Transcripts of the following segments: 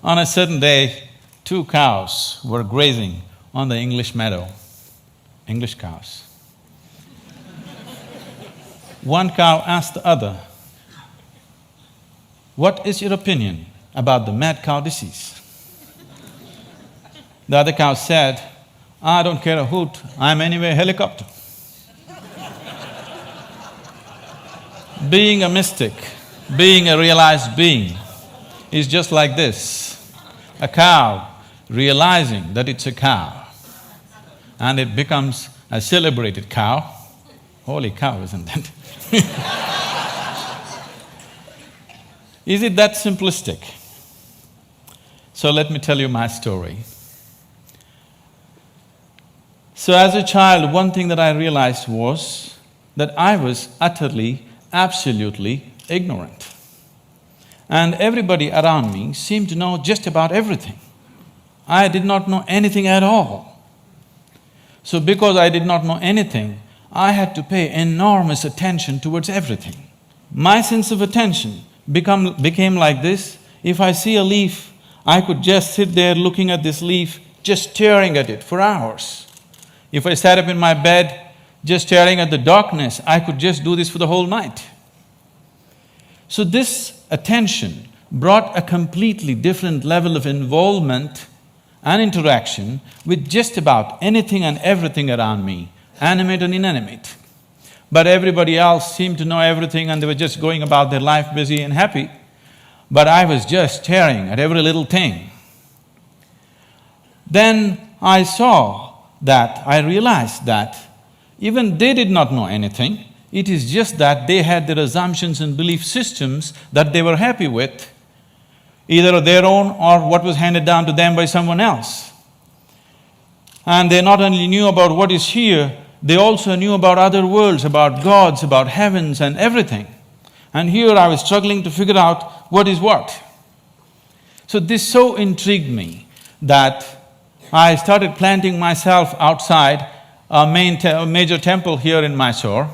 On a certain day, two cows were grazing on the English meadow, English cows. One cow asked the other, "What is your opinion about the mad cow disease?" The other cow said, "I don't care a hoot, I'm anyway a helicopter." Being a mystic, being a realized being is just like this. A cow realizing that it's a cow and it becomes a celebrated cow. Holy cow, isn't it? Is it that simplistic? So let me tell you my story. So as a child, one thing that I realized was that I was utterly, absolutely ignorant. And everybody around me seemed to know just about everything. I did not know anything at all. So because I did not know anything, I had to pay enormous attention towards everything. My sense of attention became like this: if I see a leaf, I could just sit there looking at this leaf, just staring at it for hours. If I sat up in my bed, just staring at the darkness, I could just do this for the whole night. So this attention brought a completely different level of involvement and interaction with just about anything and everything around me, animate and inanimate. But everybody else seemed to know everything and they were just going about their life busy and happy. But I was just staring at every little thing. Then I realized that even they did not know anything. It is just that they had their assumptions and belief systems that they were happy with, either their own or what was handed down to them by someone else. And they not only knew about what is here, they also knew about other worlds, about gods, about heavens and everything. And here I was struggling to figure out what is what. So this so intrigued me that I started planting myself outside a major temple here in Mysore,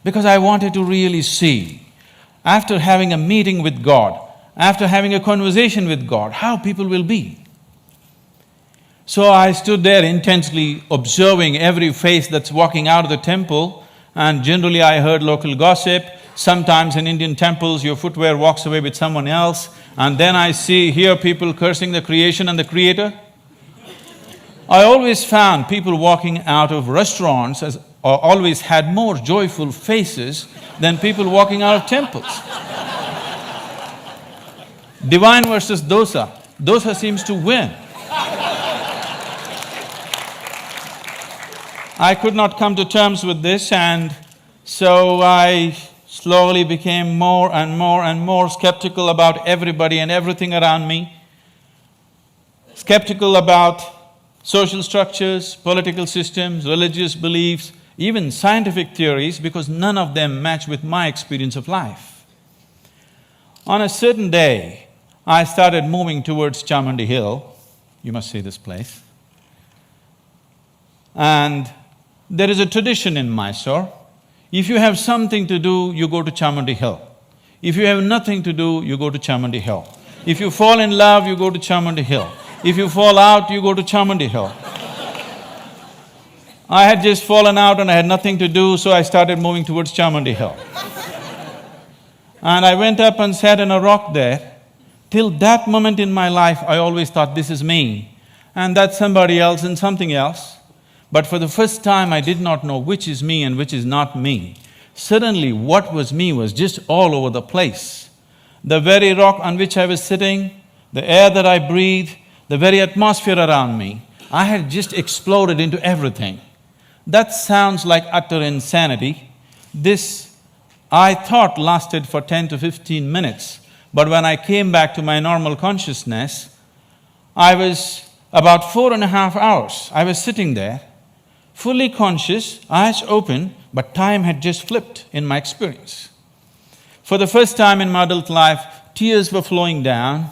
because I wanted to really see, after having a meeting with God, after having a conversation with God, how people will be. So I stood there intensely observing every face that's walking out of the temple, and generally I heard local gossip. Sometimes in Indian temples, your footwear walks away with someone else, and then I hear people cursing the creation and the creator. I always found people walking out of restaurants always had more joyful faces than people walking out of temples. Divine versus dosa. Dosa seems to win. I could not come to terms with this, and so I slowly became more and more and more skeptical about everybody and everything around me. Skeptical about social structures, political systems, religious beliefs, even scientific theories, because none of them match with my experience of life. On a certain day, I started moving towards Chamandi Hill. You must see this place. And there is a tradition in Mysore. If you have something to do, you go to Chamandi Hill. If you have nothing to do, you go to Chamandi Hill. If you fall in love, you go to Chamandi Hill. If you fall out, you go to Chamandi Hill. I had just fallen out and I had nothing to do, so I started moving towards Chamandi Hill. And I went up and sat on a rock there. Till that moment in my life, I always thought, this is me, and that's somebody else and something else. But for the first time, I did not know which is me and which is not me. Suddenly, what was me was just all over the place. The very rock on which I was sitting, the air that I breathed, the very atmosphere around me, I had just exploded into everything. That sounds like utter insanity. This, I thought, lasted for 10 to 15 minutes. But when I came back to my normal consciousness, I was about 4.5 hours. I was sitting there, fully conscious, eyes open, but time had just flipped in my experience. For the first time in my adult life, tears were flowing down,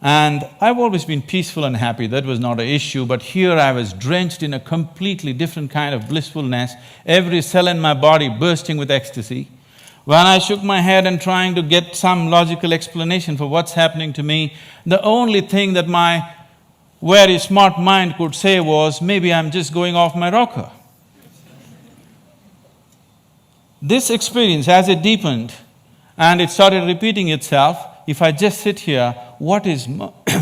and I've always been peaceful and happy, that was not an issue, but here I was drenched in a completely different kind of blissfulness, every cell in my body bursting with ecstasy. When I shook my head and trying to get some logical explanation for what's happening to me, the only thing that my very smart mind could say was, maybe I'm just going off my rocker. This experience, as it deepened and it started repeating itself, if I just sit here, what is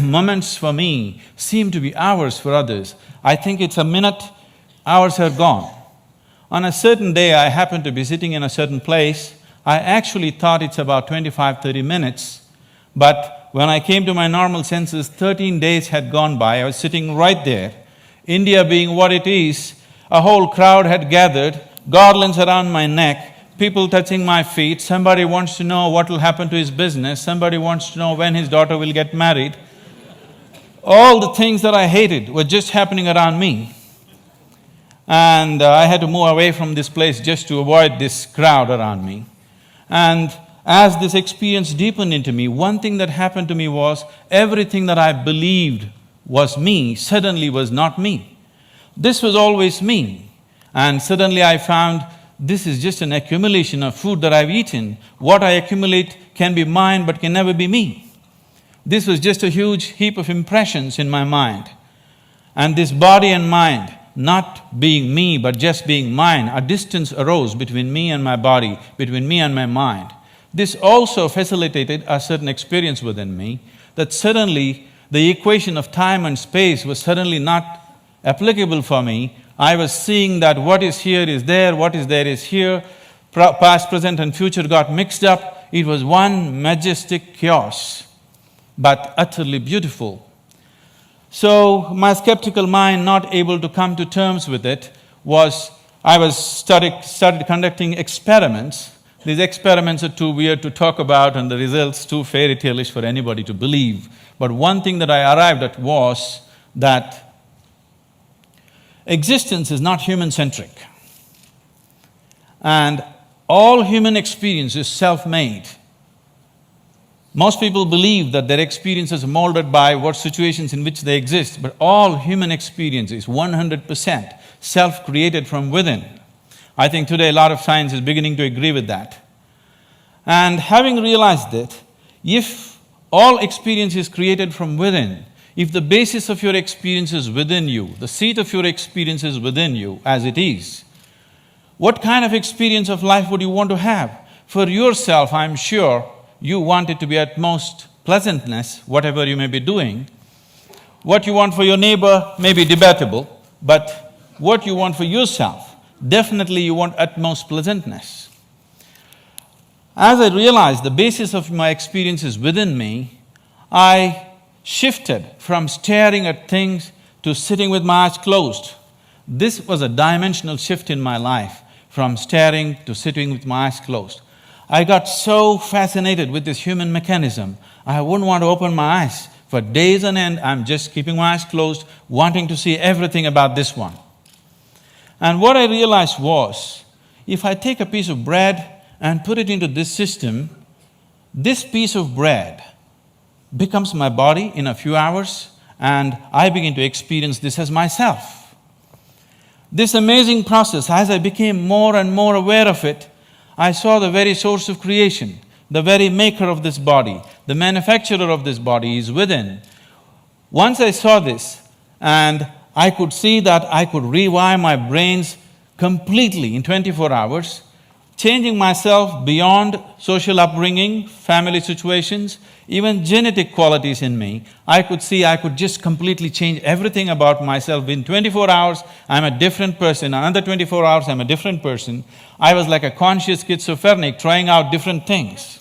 moments for me seem to be hours for others. I think it's a minute, hours are gone. On a certain day, I happened to be sitting in a certain place. I actually thought it's about 25–30 minutes, but when I came to my normal senses, 13 days had gone by. I was sitting right there. India being what it is, a whole crowd had gathered, garlands around my neck, people touching my feet, somebody wants to know what will happen to his business, somebody wants to know when his daughter will get married. All the things that I hated were just happening around me. And I had to move away from this place just to avoid this crowd around me. And as this experience deepened into me, one thing that happened to me was everything that I believed was me suddenly was not me. This was always me. And suddenly I found this is just an accumulation of food that I've eaten. What I accumulate can be mine but can never be me. This was just a huge heap of impressions in my mind. And this body and mind, not being me but just being mine, a distance arose between me and my body, between me and my mind. This also facilitated a certain experience within me, that suddenly the equation of time and space was suddenly not applicable for me. I was seeing that what is here is there, what is there is here, past, present and future got mixed up. It was one majestic chaos, but utterly beautiful. So my skeptical mind, not able to come to terms with it, started conducting experiments. These experiments are too weird to talk about and the results too fairy tale-ish for anybody to believe. But one thing that I arrived at was that existence is not human-centric. And all human experience is self-made. Most people believe that their experience is molded by what situations in which they exist, but all human experience is 100% self-created from within. I think today a lot of science is beginning to agree with that. And having realized that, if all experience is created from within, if the basis of your experience is within you, the seat of your experience is within you as it is, what kind of experience of life would you want to have? For yourself, I'm sure you want it to be at most pleasantness, whatever you may be doing. What you want for your neighbor may be debatable, but what you want for yourself, definitely you want utmost pleasantness. As I realized the basis of my experience is within me, I shifted from staring at things to sitting with my eyes closed. This was a dimensional shift in my life, from staring to sitting with my eyes closed. I got so fascinated with this human mechanism, I wouldn't want to open my eyes. For days on end, I'm just keeping my eyes closed, wanting to see everything about this one. And what I realized was, if I take a piece of bread and put it into this system, this piece of bread becomes my body in a few hours, and I begin to experience this as myself. This amazing process, as I became more and more aware of it, I saw the very source of creation, the very maker of this body, the manufacturer of this body is within. Once I saw this, and I could see that I could rewire my brains completely in 24 hours, changing myself beyond social upbringing, family situations, even genetic qualities in me. I could see I could just completely change everything about myself. In 24 hours, I'm a different person. Another 24 hours, I'm a different person. I was like a conscious schizophrenic trying out different things.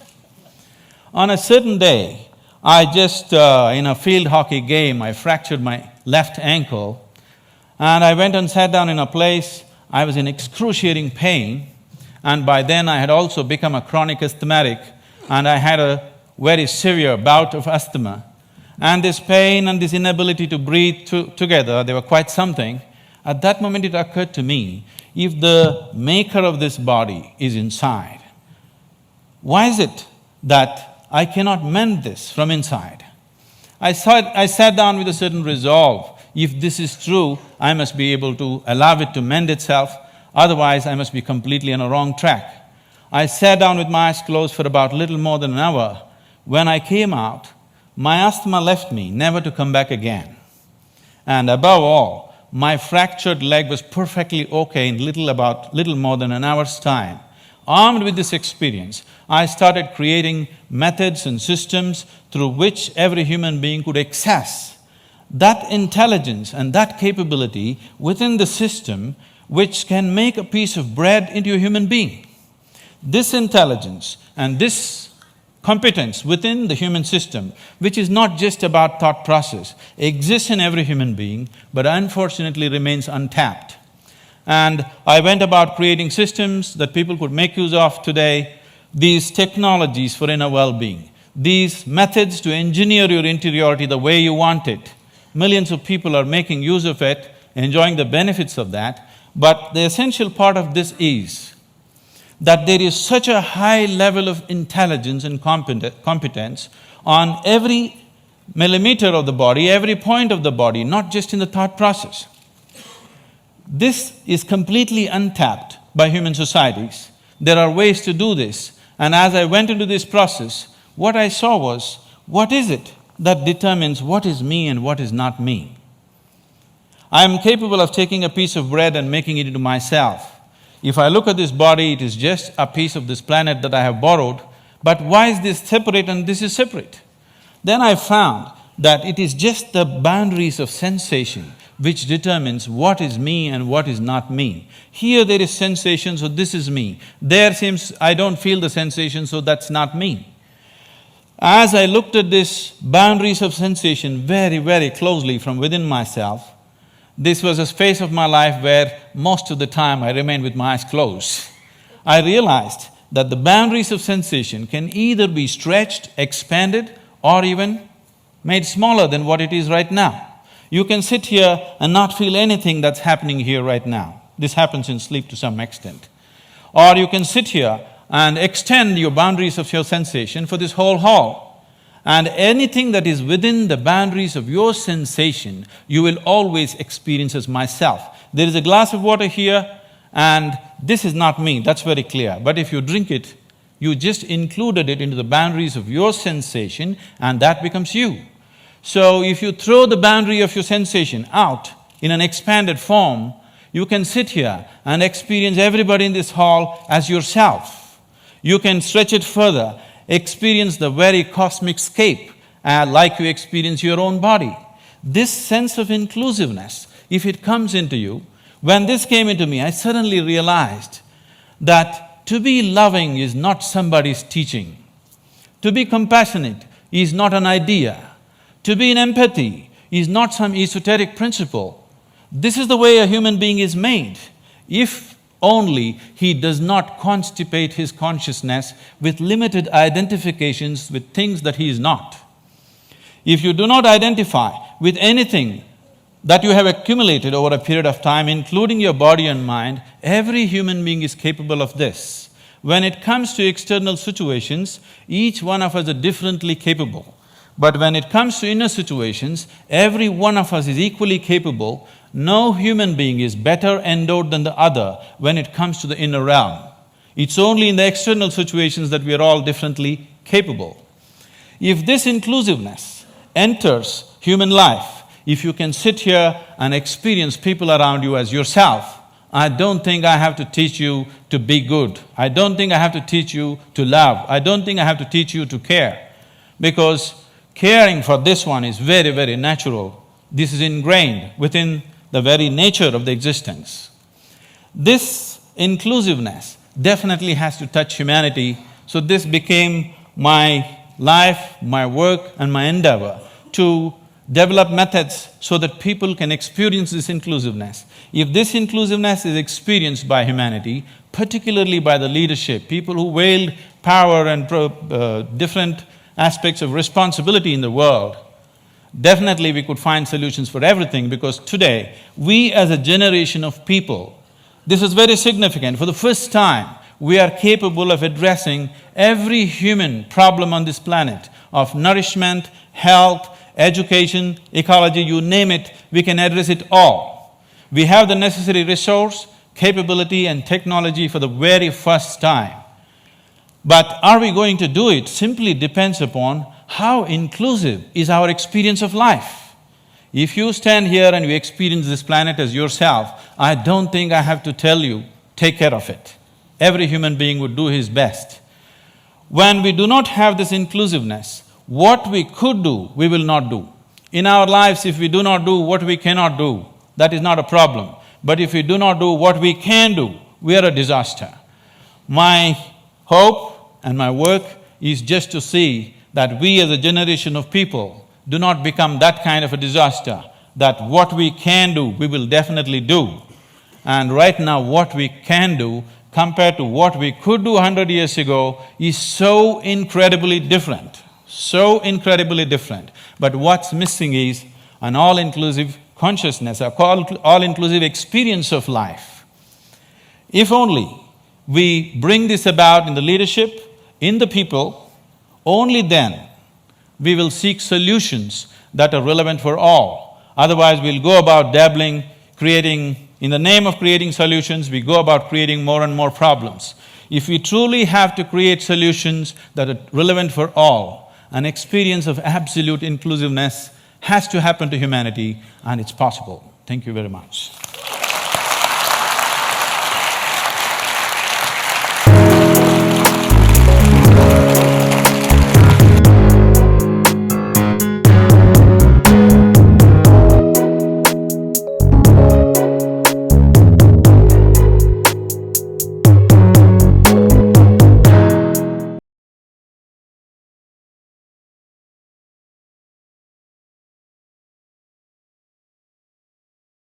On a certain day, I just, in a field hockey game, I fractured my left ankle, and I went and sat down in a place. I was in excruciating pain, and by then I had also become a chronic asthmatic, and I had a very severe bout of asthma. And this pain and this inability to breathe together, they were quite something. At that moment it occurred to me, if the maker of this body is inside, why is it that I cannot mend this from inside? I sat down with a certain resolve. If this is true, I must be able to allow it to mend itself, otherwise I must be completely on a wrong track. I sat down with my eyes closed for about little more than an hour. When I came out, my asthma left me, never to come back again. And above all, my fractured leg was perfectly okay in little more than an hour's time. Armed with this experience, I started creating methods and systems through which every human being could access that intelligence and that capability within the system which can make a piece of bread into a human being. This intelligence and this competence within the human system, which is not just about thought process, exists in every human being, but unfortunately remains untapped. And I went about creating systems that people could make use of today, these technologies for inner well-being, these methods to engineer your interiority the way you want it. Millions of people are making use of it, enjoying the benefits of that, but the essential part of this is that there is such a high level of intelligence and competence on every millimeter of the body, every point of the body, not just in the thought process. This is completely untapped by human societies. There are ways to do this, and as I went into this process, what I saw was, what is it that determines what is me and what is not me? I am capable of taking a piece of bread and making it into myself. If I look at this body, it is just a piece of this planet that I have borrowed, but why is this separate and this is separate? Then I found that it is just the boundaries of sensation which determines what is me and what is not me. Here there is sensation, so this is me. There seems I don't feel the sensation, so that's not me. As I looked at this boundaries of sensation very, very closely from within myself, this was a phase of my life where most of the time I remained with my eyes closed. I realized that the boundaries of sensation can either be stretched, expanded, or even made smaller than what it is right now. You can sit here and not feel anything that's happening here right now. This happens in sleep to some extent. Or you can sit here and extend your boundaries of your sensation for this whole hall. And anything that is within the boundaries of your sensation, you will always experience as myself. There is a glass of water here and this is not me, that's very clear. But if you drink it, you just included it into the boundaries of your sensation and that becomes you. So if you throw the boundary of your sensation out in an expanded form, you can sit here and experience everybody in this hall as yourself. You can stretch it further, experience the very cosmic scape like you experience your own body. This sense of inclusiveness, if it comes into you, when this came into me, I suddenly realized that to be loving is not somebody's teaching. To be compassionate is not an idea. To be in empathy is not some esoteric principle. This is the way a human being is made, if only he does not constipate his consciousness with limited identifications with things that he is not. If you do not identify with anything that you have accumulated over a period of time, including your body and mind, every human being is capable of this. When it comes to external situations, each one of us are differently capable. But when it comes to inner situations, every one of us is equally capable. No human being is better endowed than the other when it comes to the inner realm. It's only in the external situations that we are all differently capable. If this inclusiveness enters human life, if you can sit here and experience people around you as yourself, I don't think I have to teach you to be good. I don't think I have to teach you to love. I don't think I have to teach you to care. Because caring for this one is very, very natural. This is ingrained within the very nature of the existence. This inclusiveness definitely has to touch humanity, so this became my life, my work and my endeavor to develop methods so that people can experience this inclusiveness. If this inclusiveness is experienced by humanity, particularly by the leadership, people who wield power and different aspects of responsibility in the world, definitely we could find solutions for everything, because today, we as a generation of people, this is very significant, for the first time, we are capable of addressing every human problem on this planet of nourishment, health, education, ecology, you name it, we can address it all. We have the necessary resource, capability and technology for the very first time. But are we going to do it simply depends upon how inclusive is our experience of life. If you stand here and you experience this planet as yourself, I don't think I have to tell you, take care of it. Every human being would do his best. When we do not have this inclusiveness, what we could do, we will not do. In our lives, if we do not do what we cannot do, that is not a problem. But if we do not do what we can do, we are a disaster. My hope and my work is just to see that we as a generation of people do not become that kind of a disaster, that what we can do, we will definitely do. And right now, what we can do compared to what we could do 100 years ago is so incredibly different, so incredibly different. But what's missing is an all-inclusive consciousness, a all-inclusive experience of life. If only we bring this about in the leadership, in the people, only then we will seek solutions that are relevant for all. Otherwise, we'll go about dabbling, in the name of creating solutions, we go about creating more and more problems. If we truly have to create solutions that are relevant for all, an experience of absolute inclusiveness has to happen to humanity, and it's possible. Thank you very much.